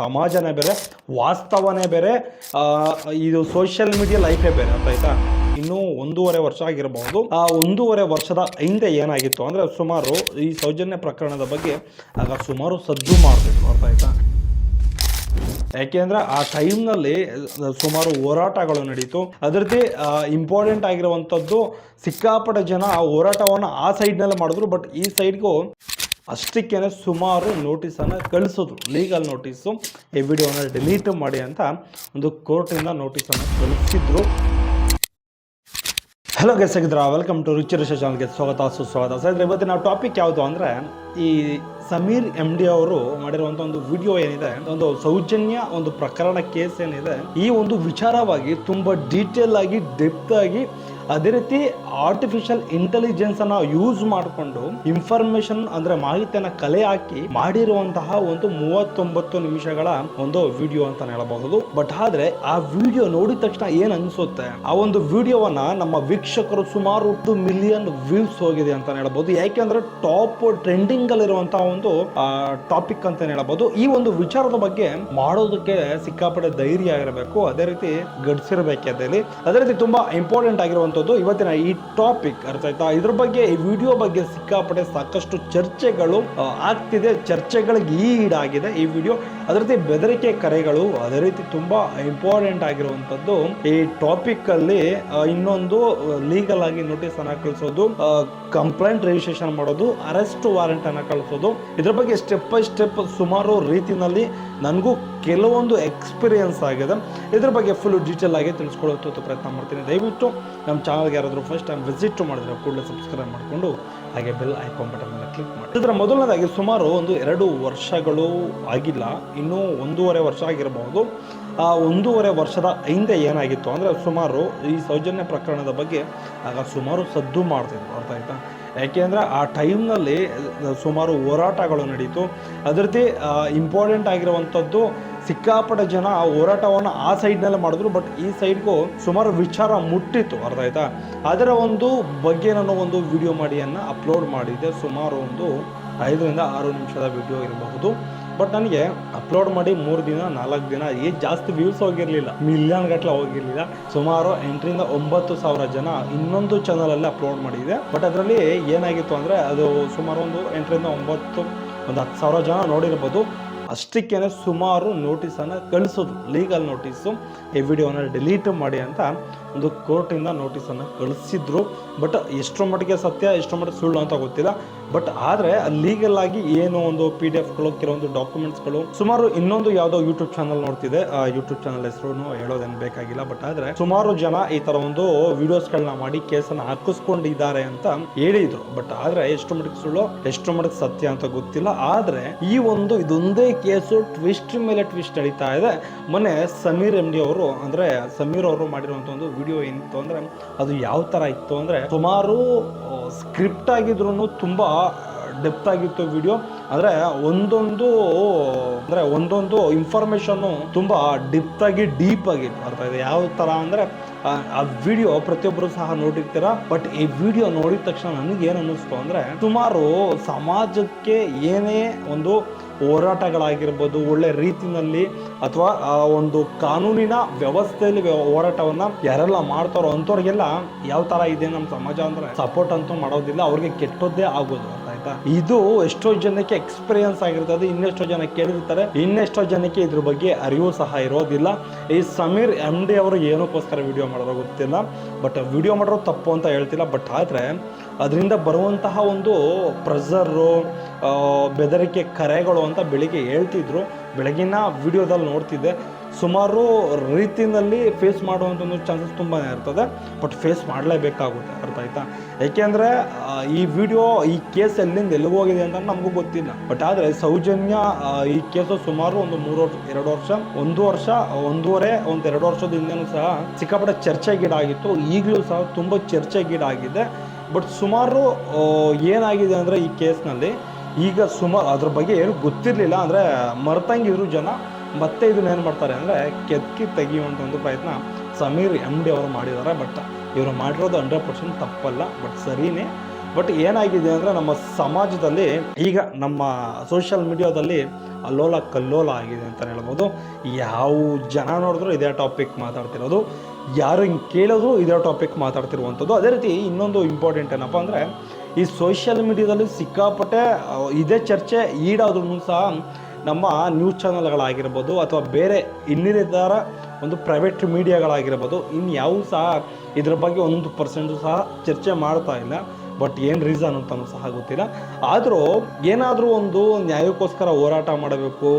ಸಮಾಜನೇ ಬೇರೆ, ವಾಸ್ತವನೇ ಬೇರೆ, ಇದು ಸೋಷಿಯಲ್ ಮೀಡಿಯಾ ಲೈಫೇ ಬೇರೆ. ಅರ್ಥ ಆಯ್ತಾ? ಇನ್ನೂ 1.5 ವರ್ಷ ಆಗಿರಬಹುದು. ಆ 1.5 ವರ್ಷದ ಹಿಂದೆ ಏನಾಗಿತ್ತು ಅಂದ್ರೆ, ಸುಮಾರು ಈ ಸೌಜನ್ಯ ಪ್ರಕರಣದ ಬಗ್ಗೆ ಆಗ ಸುಮಾರು ಸದ್ದು ಮಾಡ್ತಿದ್ರು. ಅರ್ಥ ಆಯ್ತಾ? ಯಾಕೆಂದ್ರೆ ಆ ಟೈಮ್ನಲ್ಲಿ ಸುಮಾರು ಹೋರಾಟಗಳು ನಡೀತು. ಅದರದ್ದೇ ಇಂಪಾರ್ಟೆಂಟ್ ಆಗಿರುವಂಥದ್ದು, ಸಿಕ್ಕಾಪಟ್ಟೆ ಜನ ಆ ಹೋರಾಟವನ್ನು ಆ ಸೈಡ್ನಲ್ಲಿ ಮಾಡಿದ್ರು. ಬಟ್ ಈ ಸೈಡ್ಗೂ ಅಷ್ಟಕ್ಕೇನೆ ಸುಮಾರು ನೋಟಿಸನ್ನು ಕಳಿಸಿದ್ರು, ಲೀಗಲ್ ನೋಟಿಸು, ಈ ವಿಡಿಯೋನ ಡಿಲೀಟ್ ಮಾಡಿ ಅಂತ ಒಂದು ಕೋರ್ಟಿಂದ ನೋಟಿಸನ್ನು ಕಳಿಸಿದ್ರು. ಹಲೋ ಗೈಸ್, ಹೇಗಿದ್ದೀರಾ? ವೆಲ್ಕಮ್ ಟು ರಿಚ್ ರಿಷ ಚಾನಲ್ಗೆ ಸ್ವಾಗತ, ಸುಸ್ವಾಗತ. ಸರ್, ಇವತ್ತಿನ ಟಾಪಿಕ್ ಯಾವುದು ಅಂದರೆ, ಈ ಸಮೀರ್ MD ಅವರು ಮಾಡಿರುವಂಥ ಒಂದು ವಿಡಿಯೋ ಏನಿದೆ, ಒಂದು ಸೌಜನ್ಯ ಒಂದು ಪ್ರಕರಣ ಕೇಸ್ ಏನಿದೆ, ಈ ಒಂದು ವಿಚಾರವಾಗಿ ತುಂಬ ಡೀಟೇಲ್ ಆಗಿ, ಡೆಪ್ತ್ ಆಗಿ, ಅದೇ ರೀತಿ ಆರ್ಟಿಫಿಷಿಯಲ್ ಇಂಟೆಲಿಜೆನ್ಸ್ ಅನ್ನ ಯೂಸ್ ಮಾಡಿಕೊಂಡು ಇನ್ಫಾರ್ಮೇಶನ್ ಅಂದ್ರೆ ಮಾಹಿತಿಯನ್ನ ಕಲೆ ಹಾಕಿ ಮಾಡಿರುವಂತಹ ಒಂದು 39 ನಿಮಿಷಗಳ ಒಂದು ವಿಡಿಯೋ ಅಂತ ಹೇಳಬಹುದು. ಬಟ್ ಆದ್ರೆ ಆ ವಿಡಿಯೋ ನೋಡಿದ ತಕ್ಷಣ ಏನ್ ಅನ್ಸುತ್ತೆ, ಆ ಒಂದು ವಿಡಿಯೋವನ್ನ ನಮ್ಮ ವೀಕ್ಷಕರು ಸುಮಾರು 2 ಮಿಲಿಯನ್ ವ್ಯೂಸ್ ಹೋಗಿದೆ ಅಂತ ಹೇಳಬಹುದು. ಯಾಕೆಂದ್ರೆ ಟಾಪ್ ಟ್ರೆಂಡಿಂಗ್ ಅಲ್ಲಿರುವಂತಹ ಒಂದು ಟಾಪಿಕ್ ಅಂತ ಹೇಳಬಹುದು. ಈ ಒಂದು ವಿಚಾರದ ಬಗ್ಗೆ ಮಾಡೋದಕ್ಕೆ ಸಿಕ್ಕಾಪಟ್ಟೆ ಧೈರ್ಯ ಇರಬೇಕು, ಅದೇ ರೀತಿ ಗಡ್ಸಿರ್ಬೇಕು. ಅದೇ ರೀತಿ ತುಂಬಾ ಇಂಪಾರ್ಟೆಂಟ್ ಆಗಿರುವಂತದ್ದು ಇವತ್ತಿನ ಈ ಟಾಪಿಕ್. ಅರ್ಥ ಆಯ್ತಾ? ಇದ್ರ ಬಗ್ಗೆ, ಈ ವಿಡಿಯೋ ಬಗ್ಗೆ ಸಿಕ್ಕಾಪಟ್ಟೆ ಸಾಕಷ್ಟು ಚರ್ಚೆಗಳು ಆಗ್ತಿದೆ, ಚರ್ಚೆಗಳಿಗೆ ಈಡಾಗಿದೆ ಈ ವಿಡಿಯೋ. ಅದೇ ರೀತಿ ಬೆದರಿಕೆ ಕರೆಗಳು, ಅದೇ ರೀತಿ ತುಂಬಾ ಇಂಪಾರ್ಟೆಂಟ್ ಆಗಿರುವಂತದ್ದು ಈ ಟಾಪಿಕ್ ಅಲ್ಲಿ. ಇನ್ನೊಂದು ಲೀಗಲ್ ಆಗಿ ನೋಟಿಸ್ ಅನ್ನ ಕಳಿಸೋದು, ಕಂಪ್ಲೇಂಟ್ ರಿಜಿಸ್ಟ್ರೇಷನ್ ಮಾಡೋದು, ಅರೆಸ್ಟ್ ವಾರೆಂಟ್ ಅನ್ನ ಕಳಿಸೋದು. ಇದ್ರ ಬಗ್ಗೆ ಸ್ಟೆಪ್ ಬೈ ಸ್ಟೆಪ್ ಸುಮಾರು ರೀತಿನಲ್ಲಿ ನನಗೂ ಕೆಲವೊಂದು ಎಕ್ಸ್ಪೀರಿಯನ್ಸ್ ಆಗಿದೆ. ಇದ್ರ ಬಗ್ಗೆ ಫುಲ್ ಡೀಟೇಲ್ ಆಗಿ ತಿಳಿಸ್ಕೊಳ್ಳೋದು ಪ್ರಯತ್ನ ಮಾಡ್ತೀನಿ. ದಯವಿಟ್ಟು ನಮ್ಮ ಚಾನಲ್ಗೆ ಯಾರಾದರೂ ಫಸ್ಟ್ ಟೈಮ್ ವಿಸಿಟ್ ಮಾಡಿದ್ರೆ ಕೂಡಲೇ ಸಬ್ಸ್ಕ್ರೈಬ್ ಮಾಡಿಕೊಂಡು ಹಾಗೆ ಬೆಲ್ ಐಕಾನ್ ಬಟನ್ ಮೇಲೆ ಕ್ಲಿಕ್ ಮಾಡಿ. ಇದರ ಮೊದಲನೇದಾಗಿ ಸುಮಾರು 2 ವರ್ಷಗಳು ಆಗಿಲ್ಲ, ಇನ್ನೂ 1.5 ವರ್ಷ ಆಗಿರಬಹುದು. ಆ 1.5 ವರ್ಷದ ಹಿಂದೆ ಏನಾಗಿತ್ತು ಅಂದರೆ, ಸುಮಾರು ಈ ಸೌಜನ್ಯ ಪ್ರಕರಣದ ಬಗ್ಗೆ ಆಗ ಸುಮಾರು ಸದ್ದು ಮಾಡ್ತಿದ್ರು. ಅರ್ಥ ಆಯ್ತಾ? ಯಾಕೆಂದರೆ ಆ ಟೈಮ್ನಲ್ಲಿ ಸುಮಾರು ಹೋರಾಟಗಳು ನಡೀತು. ಅದರದ್ದೇ ಇಂಪಾರ್ಟೆಂಟ್ ಆಗಿರುವಂಥದ್ದು, ಸಿಕ್ಕಾಪಟ್ಟೆ ಜನ ಆ ಹೋರಾಟವನ್ನು ಆ ಸೈಡ್ನಲ್ಲೇ ಮಾಡಿದ್ರು. ಬಟ್ ಈ ಸೈಡ್ಗೂ ಸುಮಾರು ವಿಚಾರ ಮುಟ್ಟಿತ್ತು. ಅರ್ಥ ಆಯ್ತಾ? ಅದರ ಒಂದು ಬಗ್ಗೆ ನಾನು ಒಂದು ವಿಡಿಯೋ ಮಾಡಿಯನ್ನು ಅಪ್ಲೋಡ್ ಮಾಡಿದ್ದೆ. ಸುಮಾರು ಒಂದು 5 ರಿಂದ 6 ನಿಮಿಷದ ವಿಡಿಯೋ ಇರಬಹುದು. ಬಟ್ ನನಗೆ ಅಪ್ಲೋಡ್ ಮಾಡಿ 3 ದಿನ 4 ದಿನ ಜಾಸ್ತಿ ವ್ಯೂಸ್ ಹೋಗಿರಲಿಲ್ಲ, ಮಿಲಿಯನ್ ಗಟ್ಟಲೆ ಹೋಗಿರಲಿಲ್ಲ. ಸುಮಾರು 8 ರಿಂದ 9 ಸಾವಿರ ಜನ ಇನ್ನೊಂದು ಚಾನಲಲ್ಲಿ ಅಪ್ಲೋಡ್ ಮಾಡಿದೆ. ಬಟ್ ಅದರಲ್ಲಿ ಏನಾಗಿತ್ತು ಅಂದರೆ, ಅದು ಸುಮಾರು ಒಂದು 8 ರಿಂದ 9 ಒಂದು 10 ಸಾವಿರ ಜನ ನೋಡಿರ್ಬೋದು. ಅಷ್ಟಕ್ಕೇನೆ ಸುಮಾರು ನೋಟಿಸನ್ನು ಕಳಿಸೋದು, ಲೀಗಲ್ ನೋಟಿಸು, ಈ ವಿಡಿಯೋನ ಡಿಲೀಟ್ ಮಾಡಿ ಅಂತ ಒಂದು ಕೋರ್ಟಿಂದ ನೋಟಿಸನ್ನು ಕಳಿಸಿದ್ರು. ಬಟ್ ಎಷ್ಟರ ಮಟ್ಟಿಗೆ ಸತ್ಯ, ಎಷ್ಟರ ಮಟ್ಟಿಗೆ ಸುಳ್ಳು ಅಂತ ಗೊತ್ತಿಲ್ಲ. ಬಟ್ ಆದರೆ ಲೀಗಲ್ ಆಗಿ ಏನು ಒಂದು PDF-ಗಳು, ಕೆಲವೊಂದು ಡಾಕ್ಯುಮೆಂಟ್ಸ್ಗಳು, ಸುಮಾರು ಇನ್ನೊಂದು ಯಾವುದೋ ಯೂಟ್ಯೂಬ್ ಚಾನಲ್ ನೋಡ್ತಿದೆ, ಯೂಟ್ಯೂಬ್ ಚಾನಲ್ ಹೆಸರು ಹೇಳೋದೇನು ಬೇಕಾಗಿಲ್ಲ. ಬಟ್ ಆದರೆ ಸುಮಾರು ಜನ ಈ ಥರ ಒಂದು ವಿಡಿಯೋಸ್ಗಳನ್ನ ಮಾಡಿ ಕೇಸನ್ನು ಹಾಕಿಸ್ಕೊಂಡಿದ್ದಾರೆ ಅಂತ ಹೇಳಿದ್ರು. ಬಟ್ ಆದರೆ ಎಷ್ಟು ಮಟ್ಟಿಗೆ ಸುಳ್ಳು, ಎಷ್ಟು ಮಟ್ಟಿಗೆ ಸತ್ಯ ಅಂತ ಗೊತ್ತಿಲ್ಲ. ಆದರೆ ಈ ಒಂದು ಇದೊಂದೇ ಕೇಸು ಟ್ವಿಸ್ಟ್ ಮೇಲೆ ಟ್ವಿಸ್ಟ್ ನಡೀತಾ ಇದೆ. ಮೊನ್ನೆ ಸಮೀರ್ MD ಅವರು, ಅಂದರೆ ಸಮೀರ್ ಅವರು ಮಾಡಿರುವಂಥ ಒಂದು ವಿಡಿಯೋ ಏನಿತ್ತು ಅಂದರೆ, ಅದು ಯಾವ ಥರ ಇತ್ತು ಅಂದರೆ, ಸುಮಾರು ಸ್ಕ್ರಿಪ್ಟ್ ಆಗಿದ್ರು ತುಂಬ ಡೆಪ್ತ್ ಆಗಿತ್ತು ವಿಡಿಯೋ. ಅಂದರೆ ಒಂದೊಂದು ಇನ್ಫಾರ್ಮೇಷನ್ನು ತುಂಬ ಡೆಪ್ತ್ ಆಗಿ, ಡೀಪ್ ಆಗಿತ್ತು. ಅರ್ಥ ಇದೆ? ಯಾವ ಥರ ಅಂದರೆ, ಆ ವಿಡಿಯೋ ಪ್ರತಿಯೊಬ್ಬರು ಸಹ ನೋಡಿರ್ತೀರ. ಬಟ್ ಈ ವಿಡಿಯೋ ನೋಡಿದ ತಕ್ಷಣ ನನಗೇನು ಅನ್ನಿಸ್ತು ಅಂದರೆ, ಸುಮಾರು ಸಮಾಜಕ್ಕೆ ಏನೇ ಒಂದು ಹೋರಾಟಗಳಾಗಿರ್ಬೋದು, ಒಳ್ಳೆ ರೀತಿಯಲ್ಲಿ ಅಥವಾ ಒಂದು ಕಾನೂನಿನ ವ್ಯವಸ್ಥೆಯಲ್ಲಿ ಹೋರಾಟವನ್ನು ಯಾರೆಲ್ಲ ಮಾಡ್ತಾರೋ ಅಂಥವ್ರಿಗೆಲ್ಲ ಯಾವ ಥರ ಇದೆ ನಮ್ಮ ಸಮಾಜ ಅಂದರೆ, ಸಪೋರ್ಟ್ ಅಂತೂ ಮಾಡೋದಿಲ್ಲ, ಅವ್ರಿಗೆ ಕೆಟ್ಟದ್ದೇ ಆಗೋದು. ಅರ್ಥ ಆಯ್ತಾ? ಇದು ಎಷ್ಟೋ ಜನಕ್ಕೆ ಎಕ್ಸ್ಪೀರಿಯನ್ಸ್ ಆಗಿರ್ತದೆ, ಇನ್ನೆಷ್ಟೋ ಜನ ಕೇಳಿರ್ತಾರೆ, ಇನ್ನೆಷ್ಟೋ ಜನಕ್ಕೆ ಇದ್ರ ಬಗ್ಗೆ ಅರಿವು ಸಹ ಇರೋದಿಲ್ಲ. ಈ ಸಮೀರ್ MD ಅವರು ಏನಕ್ಕೋಸ್ಕರ ವಿಡಿಯೋ ಮಾಡೋರೋ ಗೊತ್ತಿಲ್ಲ. ಬಟ್ ವಿಡಿಯೋ ಮಾಡೋರು ತಪ್ಪು ಅಂತ ಹೇಳ್ತಿಲ್ಲ. ಬಟ್ ಆದರೆ ಅದರಿಂದ ಬರುವಂತಹ ಒಂದು ಪ್ರೆಷರು, ಬೆದರಿಕೆ ಕರೆಗಳು ಅಂತ ಬೆಳಿಗ್ಗೆ ಹೇಳ್ತಿದ್ರು. ಬೆಳಗಿನ ವಿಡಿಯೋದಲ್ಲಿ ನೋಡ್ತಿದ್ದೆ. ಸುಮಾರು ರೀತಿಯಲ್ಲಿ ಫೇಸ್ ಮಾಡುವಂಥ ಒಂದು ಚಾನ್ಸಸ್ ತುಂಬಾ ಇರ್ತದೆ. ಬಟ್ ಫೇಸ್ ಮಾಡಲೇಬೇಕಾಗುತ್ತೆ. ಅರ್ಥ ಆಯ್ತಾ? ಯಾಕೆಂದರೆ ಈ ವಿಡಿಯೋ, ಈ ಕೇಸ್ ಎಲ್ಲಿಂದ ಎಲ್ಲಿಗೆ ಹೋಗಿದೆ ಅಂತ ನಮಗೂ ಗೊತ್ತಿಲ್ಲ. ಬಟ್ ಆದರೆ ಸೌಜನ್ಯ ಈ ಕೇಸು ಸುಮಾರು ಒಂದು 3 ವರ್ಷ, 2 ವರ್ಷ, 1 ವರ್ಷ, 1.5 ವರ್ಷದ ಹಿಂದೆನೂ ಸಹ ಸಿಕ್ಕಾಪಟ್ಟೆ ಚರ್ಚೆಗೀಡಾಗಿತ್ತು. ಈಗಲೂ ಸಹ ತುಂಬ ಚರ್ಚೆಗೀಡಾಗಿದೆ. ಬಟ್ ಸುಮಾರು ಏನಾಗಿದೆ ಅಂದರೆ, ಈ ಕೇಸ್ನಲ್ಲಿ ಈಗ ಸುಮಾರು ಅದ್ರ ಬಗ್ಗೆ ಏನು ಗೊತ್ತಿರಲಿಲ್ಲ, ಅಂದರೆ ಮರ್ತಂಗಿದ್ರು ಜನ. ಮತ್ತೆ ಇದನ್ನೇನು ಮಾಡ್ತಾರೆ ಅಂದರೆ, ಕೆದಕಿ ತೆಗೆಯುವಂಥ ಒಂದು ಪ್ರಯತ್ನ ಸಮೀರ್ MD ಅವರು ಮಾಡಿದ್ದಾರೆ. ಬಟ್ ಇವರು ಮಾಡಿರೋದು 100% ತಪ್ಪಲ್ಲ, ಬಟ್ ಸರಿಯೇ. ಬಟ್ ಏನಾಗಿದೆ ಅಂದರೆ ನಮ್ಮ ಸಮಾಜದಲ್ಲಿ ಈಗ ನಮ್ಮ ಸೋಷಿಯಲ್ ಮೀಡಿಯಾದಲ್ಲಿ ಅಲ್ಲೋಲ ಕಲ್ಲೋಲ ಆಗಿದೆ ಅಂತ ಹೇಳ್ಬೋದು. ಯಾವ ಜನ ನೋಡಿದ್ರು ಇದೇ ಟಾಪಿಕ್ ಮಾತಾಡ್ತಿರೋದು, ಯಾರು ಹಿಂಗೆ ಕೇಳಿದ್ರು ಇದೇ ಟಾಪಿಕ್ ಮಾತಾಡ್ತಿರುವಂಥದ್ದು. ಅದೇ ರೀತಿ ಇನ್ನೊಂದು ಇಂಪಾರ್ಟೆಂಟ್ ಏನಪ್ಪ ಅಂದರೆ, ಈ ಸೋಷಿಯಲ್ ಮೀಡಿಯಾದಲ್ಲಿ ಸಿಕ್ಕಾಪಟ್ಟೆ ಇದೇ ಚರ್ಚೆ ಈಡಾದ್ರೂ ಸಹ ನಮ್ಮ ನ್ಯೂಸ್ ಚಾನಲ್ಗಳಾಗಿರ್ಬೋದು ಅಥವಾ ಬೇರೆ ಇನ್ನಿತರ ಒಂದು ಪ್ರೈವೇಟ್ ಮೀಡಿಯಾಗಳಾಗಿರ್ಬೋದು, ಇನ್ಯಾವೂ ಸಹ ಇದ್ರ ಬಗ್ಗೆ 1% ಸಹ ಚರ್ಚೆ ಮಾಡ್ತಾ ಇಲ್ಲ. ಬಟ್ ಏನು ರೀಸನ್ ಅಂತಲೂ ಸಹ ಗೊತ್ತಿಲ್ಲ. ಆದರೂ ಏನಾದರೂ ಒಂದು ನ್ಯಾಯಕ್ಕೋಸ್ಕರ ಹೋರಾಟ ಮಾಡಬೇಕು,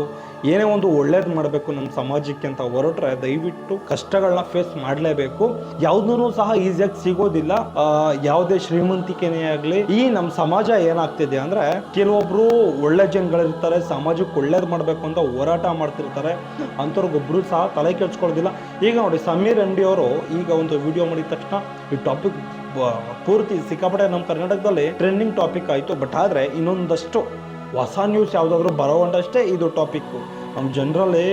ಏನೇ ಒಂದು ಒಳ್ಳೇದು ಮಾಡಬೇಕು ನಮ್ಮ ಸಮಾಜಕ್ಕೆ ಅಂತ ಹೊರಟ್ರೆ ದಯವಿಟ್ಟು ಕಷ್ಟಗಳನ್ನ ಫೇಸ್ ಮಾಡಲೇಬೇಕು. ಯಾವುದೂ ಸಹ ಈಸಿಯಾಗಿ ಸಿಗೋದಿಲ್ಲ. ಯಾವುದೇ ಶ್ರೀಮಂತಿಕೆನೇ ಆಗಲಿ, ಈ ನಮ್ಮ ಸಮಾಜ ಏನಾಗ್ತಿದೆ ಅಂದರೆ, ಕೆಲವೊಬ್ರು ಒಳ್ಳೆ ಜನಗಳಿರ್ತಾರೆ, ಸಮಾಜಕ್ಕೆ ಒಳ್ಳೇದು ಮಾಡಬೇಕು ಅಂತ ಹೋರಾಟ ಮಾಡ್ತಿರ್ತಾರೆ, ಅಂಥವ್ರಿಗೊಬ್ಬರು ಸಹ ತಲೆ ಕೆಡ್ಸ್ಕೊಳ್ಳೋದಿಲ್ಲ. ಈಗ ನೋಡಿ, ಸಮೀರ್ MD ಅವರು ಈಗ ಒಂದು ವಿಡಿಯೋ ಮಾಡಿದ ತಕ್ಷಣ ಈ ಟಾಪಿಕ್ ಪೂರ್ತಿ ಸಿಕ್ಕಾಪಟ್ಟೆ ನಮ್ಮ ಕರ್ನಾಟಕದಲ್ಲಿ ಟ್ರೆಂಡಿಂಗ್ ಟಾಪಿಕ್ ಆಯಿತು. ಬಟ್ ಆದರೆ ಇನ್ನೊಂದಷ್ಟು ಹೊಸ ನ್ಯೂಸ್ ಯಾವುದಾದ್ರೂ ಬರೋವಂಟಷ್ಟೇ ಇದು ಟಾಪಿಕ್ಕು. ನಮ್ಮ ಜನರಲ್ಲಿ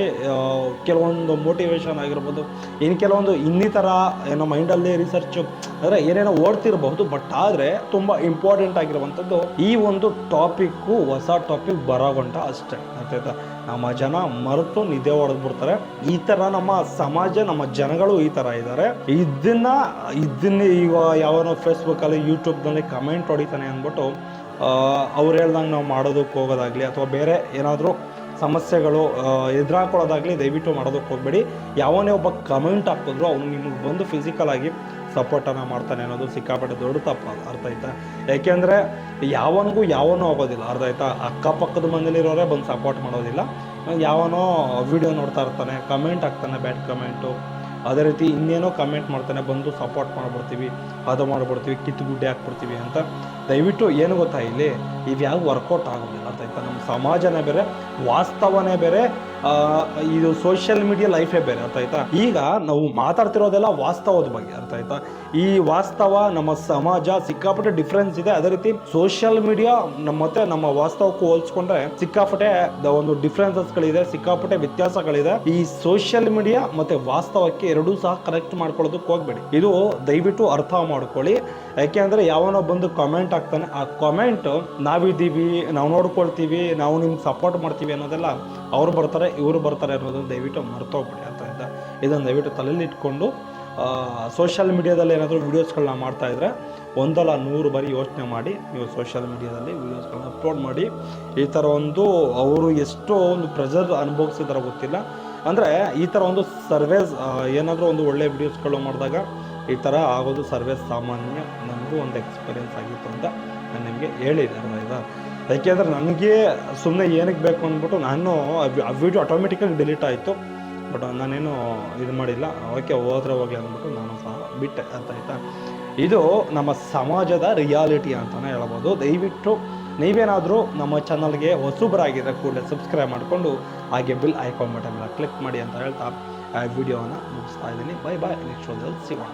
ಕೆಲವೊಂದು ಮೋಟಿವೇಶನ್ ಆಗಿರ್ಬೋದು, ಇನ್ನು ಕೆಲವೊಂದು ಇನ್ನಿತರ ಏನೋ ಮೈಂಡಲ್ಲಿ ರಿಸರ್ಚು ಅಂದರೆ ಏನೇನೋ ಓಡ್ತಿರ್ಬಹುದು. ಬಟ್ ಆದರೆ ತುಂಬ ಇಂಪಾರ್ಟೆಂಟ್ ಆಗಿರುವಂಥದ್ದು ಈ ಒಂದು ಟಾಪಿಕ್ಕು, ಹೊಸ ಟಾಪಿಕ್ ಬರೋಗಂಟ ಅಷ್ಟೇ. ಆಯ್ತಾ, ನಮ್ಮ ಜನ ಮರೆತು ನಿದ್ದೆ ಹೊಡೆದ್ಬಿಡ್ತಾರೆ. ಈ ಥರ ನಮ್ಮ ಸಮಾಜ, ನಮ್ಮ ಜನಗಳು ಈ ಥರ ಇದ್ದಾರೆ. ಇದನ್ನ ಈಗ ಯಾವನೋ ಫೇಸ್ಬುಕ್ಕಲ್ಲಿ ಯೂಟ್ಯೂಬ್ನಲ್ಲಿ ಕಮೆಂಟ್ ಹೊಡಿತಾನೆ ಅಂದ್ಬಿಟ್ಟು ಅವ್ರು ಹೇಳ್ದಂಗೆ ನಾವು ಮಾಡೋದಕ್ಕೆ ಹೋಗೋದಾಗಲಿ ಅಥವಾ ಬೇರೆ ಏನಾದರೂ ಸಮಸ್ಯೆಗಳು ಎದುರಾಕೊಳ್ಳೋದಾಗಲಿ ದಯವಿಟ್ಟು ಮಾಡೋದಕ್ಕೆ ಹೋಗಬೇಡಿ. ಯಾವನೇ ಒಬ್ಬ ಕಮೆಂಟ್ ಹಾಕಿದ್ರು ಅವನು ನಿಮಗೆ ಬಂದು ಫಿಸಿಕಲಾಗಿ ಸಪೋರ್ಟನ್ನು ಮಾಡ್ತಾನೆ ಅನ್ನೋದು ಸಿಕ್ಕಾಪಟ್ಟೆ ದೊಡ್ಡ ತಪ್ಪು. ಅರ್ಥ ಆಯ್ತಾ? ಯಾಕೆಂದರೆ ಯಾವನಿಗೂ ಯಾವನೂ ಆಗೋದಿಲ್ಲ. ಅರ್ಥ ಆಯ್ತಾ? ಅಕ್ಕಪಕ್ಕದ ಮನೇಲಿರೋರೇ ಬಂದು ಸಪೋರ್ಟ್ ಮಾಡೋದಿಲ್ಲ. ಯಾವನೋ ವಿಡಿಯೋ ನೋಡ್ತಾ ಇರ್ತಾನೆ, ಕಮೆಂಟ್ ಹಾಕ್ತಾನೆ, ಬ್ಯಾಡ್ ಕಮೆಂಟು, ಅದೇ ರೀತಿ ಇನ್ನೇನೋ ಕಮೆಂಟ್ ಮಾಡ್ತಾನೆ, ಬಂದು ಸಪೋರ್ಟ್ ಮಾಡಿಬಿಡ್ತೀವಿ, ಅದು ಮಾಡಿಬಿಡ್ತೀವಿ, ಕಿತ್ತುಗುಡ್ಡೆ ಹಾಕ್ಬಿಡ್ತೀವಿ ಅಂತ. ದಯವಿಟ್ಟು ಏನು ಗೊತ್ತಾ, ಇಲ್ಲಿ ಇವ್ಯಾವ ವರ್ಕೌಟ್ ಆಗೋದಿಲ್ಲ. ಅರ್ಥ ಆಯ್ತಾ? ನಮ್ಮ ಸಮಾಜನೇ ಬೇರೆ, ವಾಸ್ತವನೇ ಬೇರೆ, ಇದು ಸೋಷಿಯಲ್ ಮೀಡಿಯಾ ಲೈಫೇ ಬೇರೆ. ಅರ್ಥ ಆಯ್ತಾ? ಈಗ ನಾವು ಮಾತಾಡ್ತಿರೋದೆಲ್ಲ ವಾಸ್ತವದ ಬಗ್ಗೆ. ಅರ್ಥ ಆಯ್ತಾ? ಈ ವಾಸ್ತವ ನಮ್ಮ ಸಮಾಜ ಸಿಕ್ಕಾಪಟ್ಟೆ ಡಿಫ್ರೆನ್ಸ್ ಇದೆ. ಅದೇ ರೀತಿ ಸೋಷಿಯಲ್ ಮೀಡಿಯಾ ಮತ್ತೆ ನಮ್ಮ ವಾಸ್ತವಕ್ಕೂ ಹೋಲಿಸ್ಕೊಂಡ್ರೆ ಸಿಕ್ಕಾಪಟ್ಟೆ ಒಂದು ಡಿಫ್ರೆನ್ಸಸ್ಗಳಿದೆ, ಸಿಕ್ಕಾಪಟ್ಟೆ ವ್ಯತ್ಯಾಸಗಳಿದೆ. ಈ ಸೋಷಿಯಲ್ ಮೀಡಿಯಾ ಮತ್ತೆ ವಾಸ್ತವಕ್ಕೆ ಎರಡೂ ಸಹ ಕನೆಕ್ಟ್ ಮಾಡ್ಕೊಳ್ಳೋದಕ್ಕೆ ಹೋಗ್ಬೇಡಿ. ಇದು ದಯವಿಟ್ಟು ಅರ್ಥ ಮಾಡ್ಕೊಳ್ಳಿ. ಯಾಕೆಂದರೆ ಯಾವನೋ ಬಂದು ಕಮೆಂಟ್ ಹಾಕ್ತಾನೆ, ಆ ಕಮೆಂಟ್ ನಾವಿದ್ದೀವಿ, ನಾವು ನೋಡ್ಕೊಳ್ತೀವಿ, ನಾವು ನಿಮ್ಗೆ ಸಪೋರ್ಟ್ ಮಾಡ್ತೀವಿ ಅನ್ನೋದೆಲ್ಲ ಅವ್ರು ಬರ್ತಾರೆ, ಇವರು ಬರ್ತಾರೆ ಅನ್ನೋದನ್ನು ದಯವಿಟ್ಟು ಮರ್ತೋಗ್ಬಿಡಿ. ಅರ್ಥ ಆಯ್ತಾ? ಇದನ್ನು ದಯವಿಟ್ಟು ತಲೆಯಲ್ಲಿ ಇಟ್ಕೊಂಡು ಸೋಷಿಯಲ್ ಮೀಡಿಯಾದಲ್ಲಿ ಏನಾದರೂ ವೀಡಿಯೋಸ್ಗಳನ್ನ ಮಾಡ್ತಾಯಿದ್ರೆ 100 ಬಾರಿ ಯೋಚನೆ ಮಾಡಿ ನೀವು ಸೋಷಿಯಲ್ ಮೀಡಿಯಾದಲ್ಲಿ ವೀಡಿಯೋಸ್ಗಳನ್ನ ಅಪ್ಲೋಡ್ ಮಾಡಿ. ಈ ಥರ ಒಂದು ಅವರು ಎಷ್ಟೋ ಒಂದು ಪ್ರೆಷರ್ ಅನುಭವಿಸಿದಾರೋ ಗೊತ್ತಿಲ್ಲ. ಅಂದರೆ ಈ ಥರ ಒಂದು ಸರ್ವೇಸ್ ಏನಾದರೂ ಒಂದು ಒಳ್ಳೆ ವೀಡಿಯೋಸ್ಗಳು ಮಾಡಿದಾಗ ಈ ಥರ ಆಗೋದು ಸರ್ವೇ ಸಾಮಾನ್ಯ. ನನಗೂ ಒಂದು ಎಕ್ಸ್ಪೀರಿಯೆನ್ಸ್ ಆಗಿತ್ತು ಅಂತ ನಾನು ನಿಮಗೆ ಹೇಳಿದೆ. ಅರ್ಥ. ಯಾಕೆಂದರೆ ನನಗೆ ಸುಮ್ಮನೆ ಏನಕ್ಕೆ ಬೇಕು ಅಂದ್ಬಿಟ್ಟು ನಾನು ಆ ವಿಡಿಯೋ ಆಟೋಮೆಟಿಕ್ಕಾಗಿ ಡಿಲೀಟ್ ಆಯಿತು. ಬಟ್ ನಾನೇನು ಇದು ಮಾಡಿಲ್ಲ, ಓಕೆ ಹೋದ್ರೆ ಹೋಗಲಿ ಅಂದ್ಬಿಟ್ಟು ನಾನು ಸಹ ಬಿಟ್ಟೆ. ಅರ್ಥ ಆಯ್ತಾ? ಇದು ನಮ್ಮ ಸಮಾಜದ ರಿಯಾಲಿಟಿ ಅಂತಲೇ ಹೇಳ್ಬೋದು. ದಯವಿಟ್ಟು ನೀವೇನಾದರೂ ನಮ್ಮ ಚಾನಲ್ಗೆ ಹೊಸಬರಾಗಿದ್ದರೆ ಕೂಡಲೇ ಸಬ್ಸ್ಕ್ರೈಬ್ ಮಾಡಿಕೊಂಡು ಹಾಗೆ ಬಿಲ್ ಐಕಾನ್ ಬಟನ್ ಮೇಲೆ ಕ್ಲಿಕ್ ಮಾಡಿ ಅಂತ ಹೇಳ್ತಾ ಆ ವಿಡಿಯೋನ ಮುಗಿಸ್ತಾ ಇದ್ದೀನಿ. ಬೈ ಬಾಯ್, ನೆಕ್ಸ್ಟ್ ವಿಡಿಯೋದಲ್ಲಿ ಸಿಗೋಣ.